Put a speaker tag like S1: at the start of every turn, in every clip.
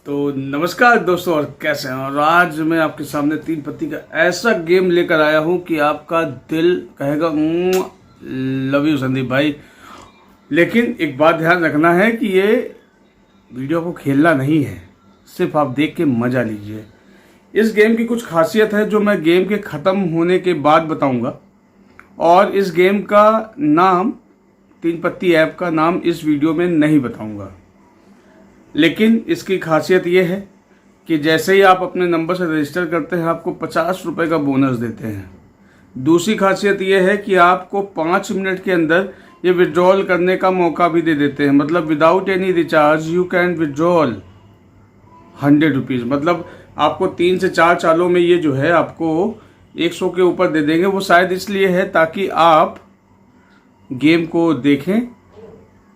S1: तो नमस्कार दोस्तों, और कैसे हैं। और आज मैं आपके सामने तीन पत्ती का ऐसा गेम लेकर आया हूं कि आपका दिल कहेगा लव यू संदीप भाई। लेकिन एक बात ध्यान रखना है कि ये वीडियो को खेलना नहीं है, सिर्फ आप देख के मजा लीजिए। इस गेम की कुछ खासियत है जो मैं गेम के ख़त्म होने के बाद बताऊंगा, और इस गेम का नाम, तीन पत्ती ऐप का नाम इस वीडियो में नहीं बताऊंगा। लेकिन इसकी खासियत ये है कि जैसे ही आप अपने नंबर से रजिस्टर करते हैं आपको 50 रुपये का बोनस देते हैं। दूसरी खासियत ये है कि आपको 5 मिनट के अंदर ये विड्रॉल करने का मौका भी दे देते हैं। मतलब without any recharge you can withdrawal 100 rupees. मतलब आपको 3 से 4 चालों में ये जो है आपको 100 के ऊपर दे देंगे। वो शायद इसलिए है ताकि आप गेम को देखें,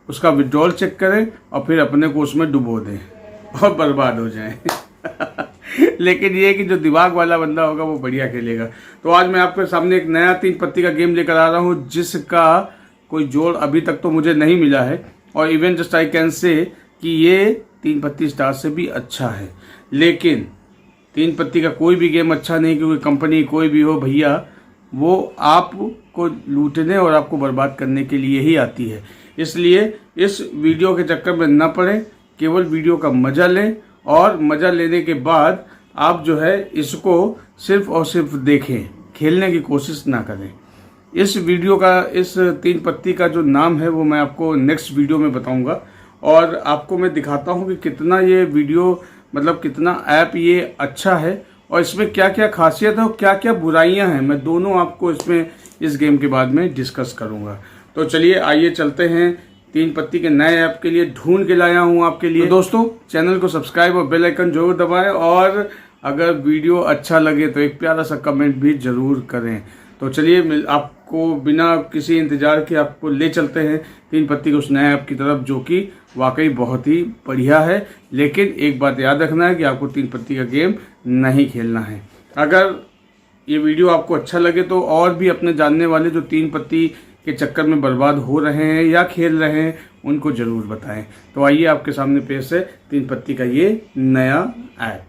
S1: उसका विड्रॉल चेक करें और फिर अपने को उसमें डुबो दें और बर्बाद हो जाएं। लेकिन ये कि जो दिमाग वाला बंदा होगा वो बढ़िया खेलेगा। तो आज मैं आपके सामने एक नया तीन पत्ती का गेम लेकर आ रहा हूँ जिसका कोई जोड़ अभी तक तो मुझे नहीं मिला है, और even just I can say कि ये तीन पत्ती स्टार से भी अच्छा है। लेकिन तीन पत्ती का कोई भी गेम अच्छा नहीं, क्योंकि कंपनी कोई भी हो भैया, वो आपको लूटने और आपको बर्बाद करने के लिए ही आती है। इसलिए इस वीडियो के चक्कर में न पड़े, केवल वीडियो का मज़ा लें, और मज़ा लेने के बाद आप जो है इसको सिर्फ और सिर्फ देखें, खेलने की कोशिश ना करें। इस वीडियो का, इस तीन पत्ती का जो नाम है वो मैं आपको नेक्स्ट वीडियो में बताऊंगा, और आपको मैं दिखाता हूं कि कितना ये वीडियो, मतलब कितना ऐप ये अच्छा है, और इसमें क्या क्या खासियत है और क्या क्या बुराइयां हैं, मैं दोनों आपको इसमें इस गेम के बाद में डिस्कस करूंगा। तो चलिए आइए चलते हैं तीन पत्ती के नए ऐप के लिए ढूंढ के लाया हूं आपके लिए। तो दोस्तों, चैनल को सब्सक्राइब और बेल आइकन जरूर दबाएं, और अगर वीडियो अच्छा लगे तो एक प्यारा सा कमेंट भी जरूर करें। तो चलिए आपको बिना किसी इंतजार के आपको ले चलते हैं तीन पत्ती के उस नए ऐप की तरफ, जो कि वाकई बहुत ही बढ़िया है। लेकिन एक बात याद रखना है कि आपको तीन पत्ती का गेम नहीं खेलना है। अगर ये वीडियो आपको अच्छा लगे तो और भी अपने जानने वाले जो तीन पत्ती के चक्कर में बर्बाद हो रहे हैं या खेल रहे हैं उनको ज़रूर बताएं। तो आइए आपके सामने पेश है तीन पत्ती का ये नया ऐप।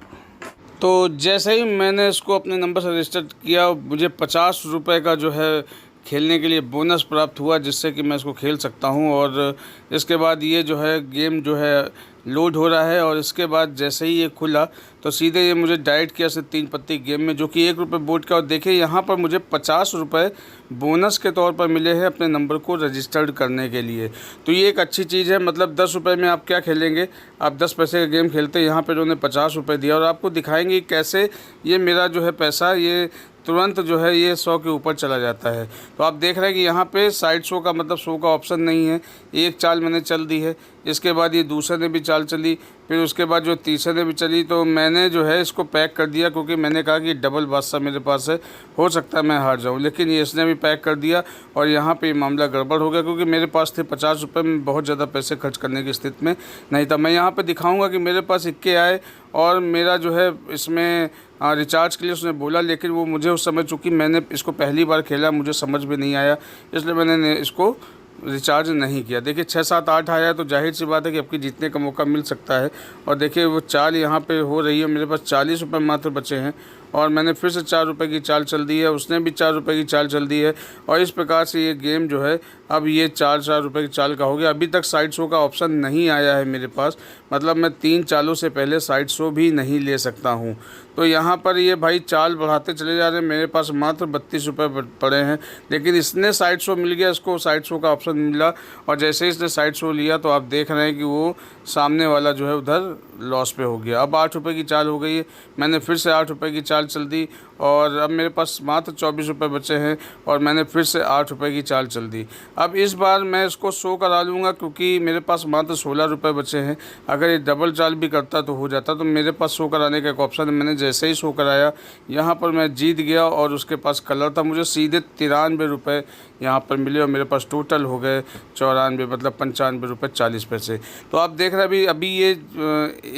S1: तो जैसे ही मैंने इसको अपने नंबर से रजिस्टर किया, मुझे 50 रुपये का जो है खेलने के लिए बोनस प्राप्त हुआ, जिससे कि मैं इसको खेल सकता हूं। और इसके बाद ये जो है गेम जो है लोड हो रहा है, और इसके बाद जैसे ही ये खुला तो सीधे ये मुझे डायरेक्ट किया सिर्फ तीन पत्ती गेम में, जो कि 1 रुपये बोर्ड का। और देखिए यहाँ पर मुझे 50 रुपये बोनस के तौर पर मिले हैं अपने नंबर को रजिस्टर्ड करने के लिए। तो ये एक अच्छी चीज़ है। मतलब 10 रुपये में आप क्या खेलेंगे, आप 10 पैसे का गेम खेलते हैं, यहाँ पर उन्होंने 50 रुपये दिया, और आपको दिखाएंगे कैसे ये मेरा जो है पैसा ये तुरंत जो है ये 100 के ऊपर चला जाता है। तो आप देख रहे हैं कि यहाँ पे साइड शो का, मतलब शो का ऑप्शन नहीं है। एक चाल मैंने चल दी है, इसके बाद ये दूसरे ने भी चाल चली, फिर उसके बाद जो तीसरे ने भी चली। तो मैंने जो है इसको पैक कर दिया, क्योंकि मैंने कहा कि डबल बादशाह मेरे पास है, हो सकता है मैं हार जाऊँ। लेकिन ये इसने भी पैक कर दिया, और यहाँ पे मामला गड़बड़ हो गया, क्योंकि मेरे पास थे 50 रुपये, में बहुत ज़्यादा पैसे खर्च करने की स्थिति में नहीं था। मैं यहाँ पर दिखाऊँगा कि मेरे पास इक्के आए, और मेरा जो है इसमें रिचार्ज के लिए उसने बोला, लेकिन वो मुझे उस समय, चूँकि मैंने इसको पहली बार खेला, मुझे समझ में नहीं आया, इसलिए मैंने इसको रिचार्ज नहीं किया। देखिए 6, 7, 8 आया है, तो जाहिर सी बात है कि आपकी जीतने का मौका मिल सकता है। और देखिए वो चाल यहाँ पे हो रही है, मेरे पास 40 रुपये मात्र बचे हैं, और मैंने फिर से 4 रुपये की चाल चल दी है, उसने भी 4 रुपये की चाल चल दी है, और इस प्रकार से ये गेम जो है अब ये 4 रुपये की चाल का हो गया। अभी तक साइड शो का ऑप्शन नहीं आया है मेरे पास, मतलब मैं 3 चालों से पहले साइड शो भी नहीं ले सकता हूँ। तो यहाँ पर ये भाई चाल बढ़ाते चले जा रहे हैं, मेरे पास मात्र 32 रुपये पड़े हैं। लेकिन इसने साइड शो मिल गया, इसको साइड शो का ऑप्शन मिला, और जैसे ही इसने साइड शो लिया तो आप देख रहे हैं कि वो सामने वाला जो है उधर लॉस पे हो गया। अब 8 रुपये की चाल हो गई है, मैंने फिर से 8 रुपये की चाल चल दी, और अब मेरे पास मात्र 24 रुपये बचे हैं, और मैंने फिर से 8 रुपये की चाल चल दी। अब इस बार मैं इसको शो करा लूँगा, क्योंकि मेरे पास मात्र 16 रुपये बचे हैं। अगर ये डबल चाल भी करता तो हो जाता। तो मेरे पास शो कराने का एक ऑप्शन है, मैंने जैसे ही शो कराया यहाँ पर मैं जीत गया, और उसके पास कलर था, मुझे सीधे 93 रुपये यहाँ पर मिले, और मेरे पास टोटल हो गए 94, मतलब 95 रुपये 40 पैसे। तो आप देख रहे हैं अभी ये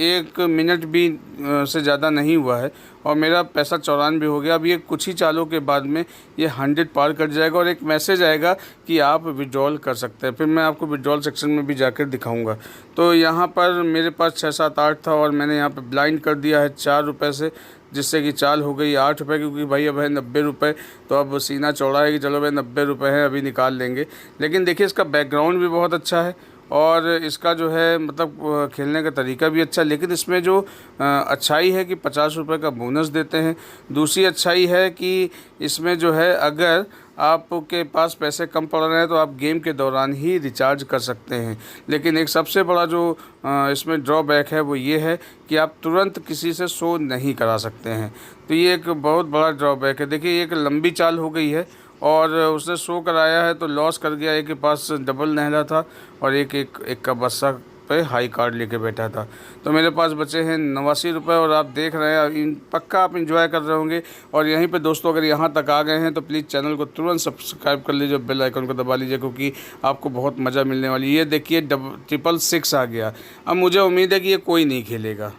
S1: 1 मिनट भी से ज़्यादा नहीं हुआ है, और मेरा पैसा 94 हो गया। अब ये कुछ ही चालों के बाद में ये 100 पार कर जाएगा और एक मैसेज आएगा कि आप विड्रॉल कर सकते हैं। फिर मैं आपको विड्रॉल सेक्शन में भी जाकर दिखाऊंगा। तो यहाँ पर मेरे पास 6, 7, 8 था और मैंने यहाँ पे ब्लाइंड कर दिया है 4 रुपये से, जिससे कि चाल हो गई 8 रुपये, क्योंकि भाई अब है 90 रुपये। तो अब सीना चौड़ा है कि चलो भाई 90 रुपये हैं, अभी निकाल लेंगे। लेकिन देखिए इसका बैकग्राउंड भी बहुत अच्छा है और इसका जो है मतलब खेलने का तरीका भी अच्छा है। लेकिन इसमें जो अच्छाई है कि 50 रुपये का बोनस देते हैं। दूसरी अच्छाई है कि इसमें जो है अगर आपके पास पैसे कम पड़ रहे हैं तो आप गेम के दौरान ही रिचार्ज कर सकते हैं। लेकिन एक सबसे बड़ा जो इसमें ड्रॉबैक है वो ये है कि आप तुरंत किसी से शो नहीं करा सकते हैं। तो ये एक बहुत बड़ा ड्रॉबैक है। देखिए एक लंबी चाल हो गई है और उसने शो कराया है तो लॉस कर गया। एक के पास डबल नहला था और एक का बस्सा पे हाई कार्ड लेके बैठा था। तो मेरे पास बचे हैं 89 रुपये और आप देख रहे हैं पक्का आप इंजॉय कर रहे होंगे। और यहीं पे दोस्तों अगर यहाँ तक आ गए हैं तो प्लीज़ चैनल को तुरंत सब्सक्राइब कर लीजिए, बेल आइकन को दबा लीजिए, क्योंकि आपको बहुत मज़ा मिलने वाली है। ये देखिए 666 आ गया। अब मुझे उम्मीद है कि ये कोई नहीं खेलेगा,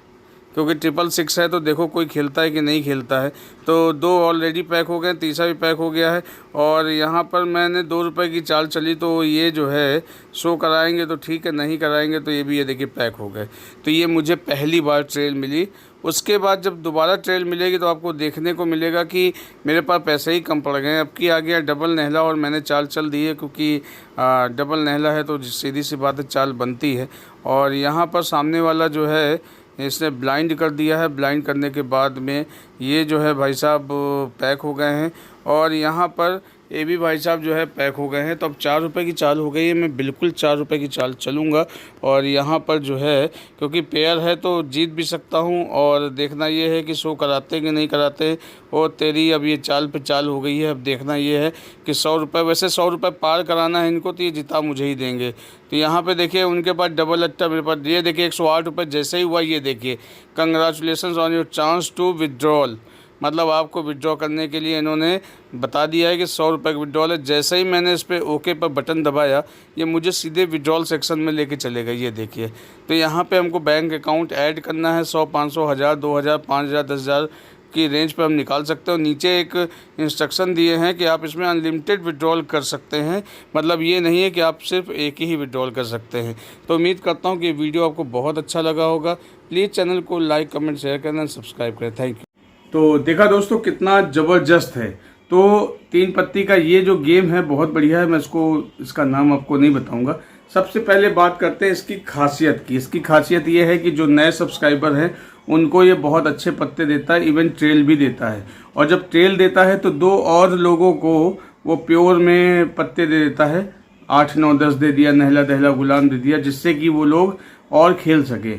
S1: क्योंकि 666 है तो देखो कोई खेलता है कि नहीं खेलता है। तो 2 ऑलरेडी पैक हो गए, तीसरा भी पैक हो गया है। और यहाँ पर मैंने 2 रुपये की चाल चली तो ये जो है शो कराएंगे तो ठीक है, नहीं कराएंगे तो ये भी ये देखिए पैक हो गए। तो ये मुझे पहली बार ट्रेल मिली। उसके बाद जब दोबारा ट्रेल मिलेगी तो आपको देखने को मिलेगा कि मेरे पास पैसे ही कम पड़ गए। अब की आ गया डबल नहला और मैंने चाल चल दी है, क्योंकि डबल नहला है तो सीधी सी बात है चाल बनती है। और यहाँ पर सामने वाला जो है इसने ब्लाइंड कर दिया है। ब्लाइंड करने के बाद में ये जो है भाई साहब पैक हो गए हैं और यहाँ पर ये भी भाई साहब जो है पैक हो गए हैं। तो अब 4 रुपये की चाल हो गई है। मैं बिल्कुल 4 रुपये की चाल चलूँगा और यहाँ पर जो है क्योंकि पेयर है तो जीत भी सकता हूँ। और देखना ये है कि शो कराते कि नहीं कराते। और तेरी अब ये चाल पे चाल हो गई है। अब देखना ये है कि 100 रुपये, वैसे 100 रुपये पार कराना है इनको तो ये जिता मुझे ही देंगे। तो यहाँ पे देखिए उनके पास डबल अट्टा, मेरे पास ये देखिए 108 रुपये जैसे ही हुआ ये देखिए congratulations on your chance to withdrawal. मतलब आपको विड्रॉ करने के लिए इन्होंने बता दिया है कि 100 रुपये का विड्रॉल है। जैसे ही मैंने इस पर ओके पर बटन दबाया ये मुझे सीधे विड्रॉल सेक्शन में लेके चले गए। ये देखिए तो यहाँ पे हमको बैंक अकाउंट ऐड करना है। 100, 500, 1000, 2000, 5000, 10,000 की रेंज पे हम निकाल सकते हो। नीचे एक इंस्ट्रक्शन दिए हैं कि आप इसमें अनलिमिटेड विड्रॉल कर सकते हैं। मतलब ये नहीं है कि आप सिर्फ एक ही विड्रॉल कर सकते हैं। तो उम्मीद करता हूँ कि ये वीडियो आपको बहुत अच्छा लगा होगा। प्लीज़ चैनल को लाइक, कमेंट, शेयर करना, सब्सक्राइब करें। Thank you. तो देखा दोस्तों कितना ज़बरदस्त है। तो 3 पत्ती का ये जो गेम है बहुत बढ़िया है। मैं इसका नाम आपको नहीं बताऊंगा। सबसे पहले बात करते हैं इसकी खासियत की। इसकी खासियत ये है कि जो नए सब्सक्राइबर हैं उनको ये बहुत अच्छे पत्ते देता है, इवन ट्रेल भी देता है। और जब ट्रेल देता है तो 2 और लोगों को वो प्योर में पत्ते दे देता है। 8, 9, 10 दे दिया, नहला दहला गुलाम दे दिया, जिससे कि वो लोग और खेल सके।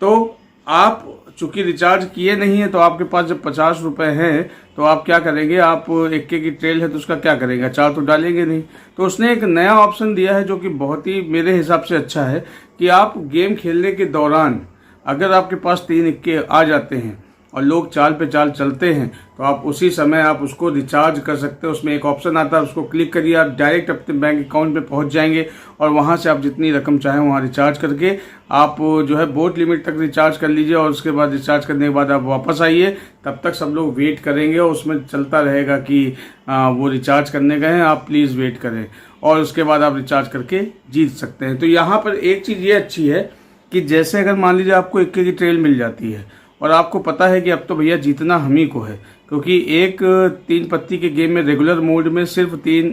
S1: तो आप चूंकि रिचार्ज किए नहीं है तो आपके पास जब 50 रुपये हैं तो आप क्या करेंगे, आप इक्के की ट्रेल है तो उसका क्या करेंगे, 4 तो डालेंगे नहीं। तो उसने एक नया ऑप्शन दिया है जो कि बहुत ही मेरे हिसाब से अच्छा है कि आप गेम खेलने के दौरान अगर आपके पास 3 इक्के आ जाते हैं और लोग चाल पे चाल चलते हैं तो आप उसी समय आप उसको रिचार्ज कर सकते हैं। उसमें एक ऑप्शन आता है, उसको क्लिक करिए, आप डायरेक्ट अपने बैंक अकाउंट पे पहुंच जाएंगे और वहां से आप जितनी रकम चाहें वहां रिचार्ज करके आप जो है बोट लिमिट तक रिचार्ज कर लीजिए। और उसके बाद रिचार्ज करने के बाद आप वापस आइए। तब तक सब लोग वेट करेंगे और उसमें चलता रहेगा कि वो रिचार्ज करने गए हैं, आप प्लीज़ वेट करें। और उसके बाद आप रिचार्ज करके जीत सकते हैं। तो यहाँ पर एक चीज़ ये अच्छी है कि जैसे अगर मान लीजिए आपको इक्के की ट्रेल मिल जाती है और आपको पता है कि अब तो भैया जीतना हम ही को है, क्योंकि एक 3 पत्ती के गेम में रेगुलर मोड में सिर्फ 3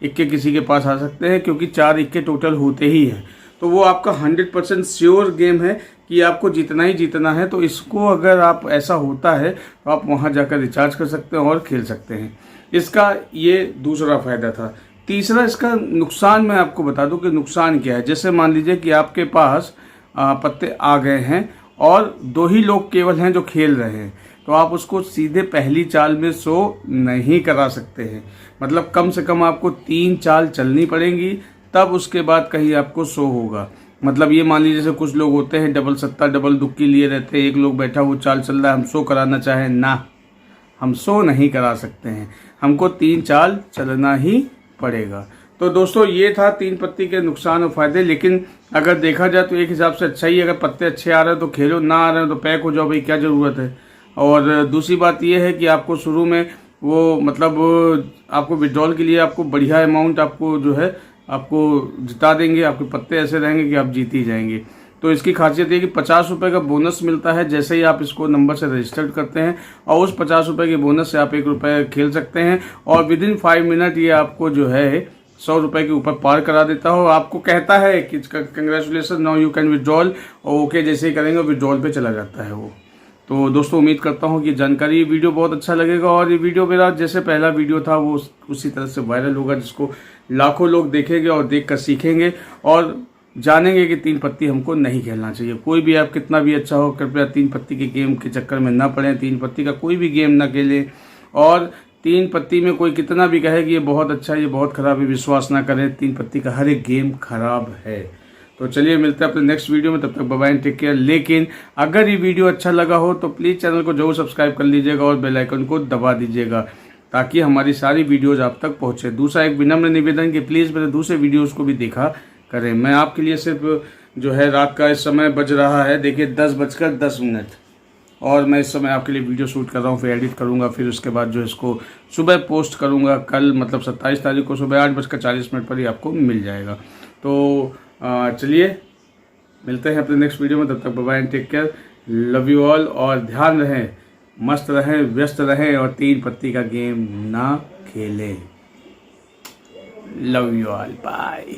S1: इक्के किसी के पास आ सकते हैं, क्योंकि 4 इक्के टोटल होते ही हैं। तो वो आपका 100% श्योर गेम है कि आपको जीतना ही जीतना है। तो इसको अगर आप ऐसा होता है तो आप वहाँ जाकर रिचार्ज कर सकते हैं और खेल सकते हैं। इसका ये दूसरा फ़ायदा था। तीसरा इसका नुकसान मैं आपको बता दूं कि नुकसान क्या है। जैसे मान लीजिए कि आपके पास पत्ते आ गए हैं और 2 ही लोग केवल हैं जो खेल रहे हैं, तो आप उसको सीधे पहली चाल में शो नहीं करा सकते हैं। मतलब कम से कम आपको 3 चाल चलनी पड़ेंगी, तब उसके बाद कहीं आपको शो होगा। मतलब ये मान लीजिए जैसे कुछ लोग होते हैं डबल सत्ता डबल दुक्की लिए रहते हैं, एक लोग बैठा वो चाल चल रहा है, हम शो कराना चाहें ना, हम शो नहीं करा सकते हैं, हमको 3 चाल चलना ही पड़ेगा। तो दोस्तों ये था 3 पत्ती के नुकसान और फायदे। लेकिन अगर देखा जाए तो एक हिसाब से अच्छा ही है। अगर पत्ते अच्छे आ रहे हैं तो खेलो, ना आ रहे हैं तो पैक हो जाओ, भाई क्या ज़रूरत है। और दूसरी बात ये है कि आपको शुरू में वो मतलब आपको विड्रॉल के लिए आपको बढ़िया अमाउंट आपको जो है आपको जिता देंगे, आपके पत्ते ऐसे रहेंगे कि आप जीत ही जाएंगे। तो इसकी खासियत ये कि 50 रुपये का बोनस मिलता है जैसे ही आप इसको नंबर से रजिस्टर्ड करते हैं, और उस 50 रुपये के बोनस से आप 1 रुपये खेल सकते हैं, और विदिन 5 मिनट ये आपको जो है 100 रुपये के ऊपर पार करा देता हो। आपको कहता है कि congratulation now you can withdrawal, और ओके जैसे ही करेंगे विड्रॉल पे चला जाता है वो। तो दोस्तों उम्मीद करता हूँ कि जानकारी, ये वीडियो बहुत अच्छा लगेगा, और ये वीडियो मेरा जैसे पहला वीडियो था वो उसी तरह से वायरल होगा, जिसको लाखों लोग देखेंगे और देख कर सीखेंगे और जानेंगे कि 3 पत्ती हमको नहीं खेलना चाहिए। कोई भी ऐप कितना भी अच्छा हो, कृपया 3 पत्ती के गेम के चक्कर में ना पड़ें। 3 पत्ती का कोई भी गेम ना खेलें, और 3 पत्ती में कोई कितना भी कहे कि ये बहुत अच्छा है, ये बहुत खराब है, विश्वास ना करें। 3 पत्ती का हर एक गेम खराब है। तो चलिए मिलते हैं अपने नेक्स्ट वीडियो में, तब तक बाय बाय, टेक केयर। लेकिन अगर ये वीडियो अच्छा लगा हो तो प्लीज़ चैनल को जरूर सब्सक्राइब कर लीजिएगा और बेल आइकन को दबा दीजिएगा, ताकि हमारी सारी वीडियोज़ आप तक पहुँचे। दूसरा एक विनम्र निवेदन कि प्लीज़ मेरे दूसरे वीडियोज़ को भी देखा करें। मैं आपके लिए सिर्फ जो है रात का इस समय बज रहा है, देखिए 10:10, और मैं इस समय आपके लिए वीडियो शूट कर रहा हूँ, फिर एडिट करूँगा, फिर उसके बाद जो इसको सुबह पोस्ट करूँगा। कल मतलब 27 तारीख को सुबह 8:40 पर ही आपको मिल जाएगा। तो चलिए मिलते हैं अपने नेक्स्ट वीडियो में, तब तक bye bye, take care, love you all, और ध्यान रहें, मस्त रहें, व्यस्त रहें, और 3 पत्ती का गेम ना खेलें। Love you all, bye.